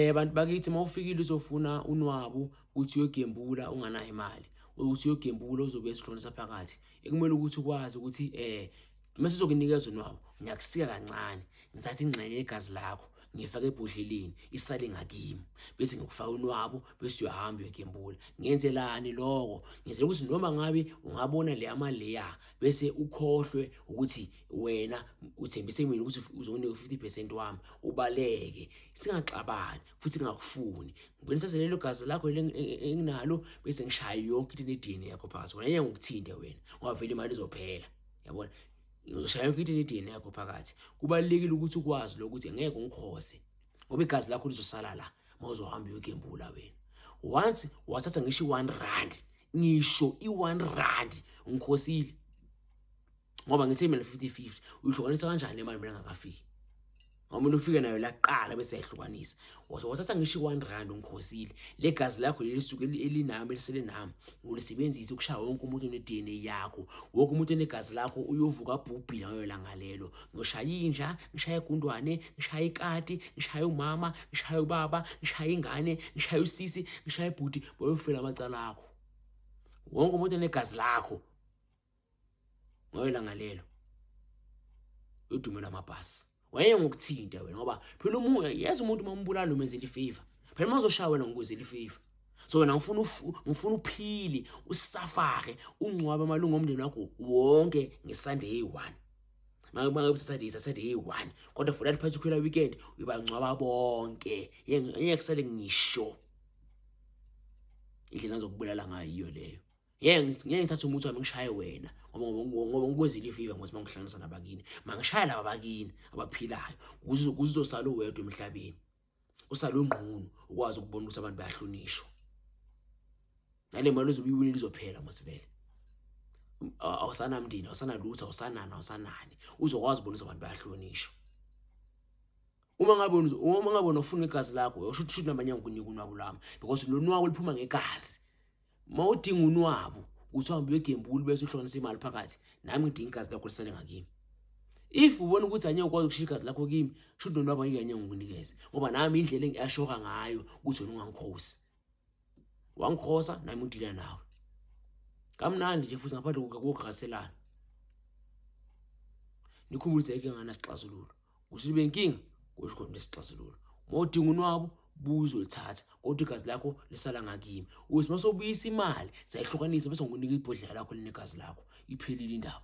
Abantu bakithi mawufikile uzofuna unwabu uthi uyogembula unganayo imali. Uthi uyogembula uzobe esihlonisa phakathi. Ekumele ukuthi ukwazi ukuthi mase uzokunikeza unwabu, ngiyakusika kancane, ngithatha ingxenye yegazi lakho, ngifake ebhodleleni, isale ngakimi. Bese ngikufaka unwabu, bese uyahamba uyogembula. Ngenzelani lokho? Ngenzela ukuthi noma ngabe ungabona le amaleya, bese ukhohlwe ukuthi wena uthembise mina ukuthi uzonika 50% wami, ubaleke. Singaxabani futhi ngakufuni. Ngibonisa lelo gazi lakho enginalo bese ngishaya yonke into eDNA yakho phakathi. Wena ngeke ngikuthinte wena, ngoba vele imali izophela. Yabona? Ngizoshaya yonke into eDNA yakho phakathi. Kubalekile ukuthi ukwazi lokuthi ngeke ungikhose, ngoba igazi lakho lizosala la mawuzohamba uyogembula wena. Once wathatha ngisho i1 rand, ngisho i1 rand ungikhosile, ngoba ngithe mina 50-50 uyihlukanisa kanjani le mali mina ngakafiki? Ngoba ufike nayo la kuqala bese yahlukanisa. Wathatha ngisho i1 rand ungikhosile. Le gazi lakho lelisuke elinami elisele nami ulisebenzisa ukushaya wonke umuntu oneDNA yakho. Wonke umuntu onegazi lakho uyovuka bhubhila ngayo langa lelo. Ngiyoshaya inja, ngishaya igundwane, ngishaya ikati, ngishaya umama, ngishaya ubaba, ngishaya ingane, ngishaya usisi, ngishaya ibhuti, bayofela amacala akho. Wonke umuntu onegazi lakho ngayo langa lelo udumela amabhasi. Wayenge ngokuthinta wena, ngoba phela yazi umuntu mambulala umenzela ifavor. Phela mazoshaya wena ngikuzela ifavor. So wena ngifuna uphile, usafare, ungcwabe amalungu omndeni wakho wonke ngeSunday 1. Mangabe Saturday 1, kodwa for that particular weekend uyabangcwaba bonke. Ngeke kusale ngisho indlela zokubulala ngayo leyo. Ngeke ngithathe umuthi wami ngishaye wena, ngoba ngikwezile ifavor ngoba mangihlanganisa nabakini. Mangishaya laba bakini abaphilayo ukuze uzosala uwedwa emhlabeni. Usale ungqunu ukwazi ukubona ukuthi abantu bayahlonishwa. Nale mali uzobuyibona lizophela masivele. Awusana mndini, awusana lutho, awusanani, awusanani. Uzokwazi ukubona ukuthi abantu bayahlonishwa. Uma ngabe ufuna igazi lakho, usho namanye ngikunika unwabu lami, because lo nwabu liphuma ngegazi. Mawudinga unwabu uthi uhambe uyogembula bese uhlonisa imali phakathi, nami ngidinga igazi lakho lisale ngakimi. If ubona ukuthi anye ukwazi ukushika igazi lakho kimi, sho unwabu ngeke ngikunikeze, ngoba nami indlela engiyashoka ngayo ukuthi wena ungangikhosi. Wangikhosa nami ngidila nawe. Kamnandi nje futhi ngaphandle kokukhaselana. Nikhumbulise inkinga nganasixazululo. Usibe inkinga kusho khona lesixazululo. Mawudinga unwabu buzo lithatha, kodwa igazi lakho lisala ngakimi. Uthi masobuyisa imali sayihlukanisa bese ngikunika ibhodlela lakho linegazi lakho. Iphelile indaba.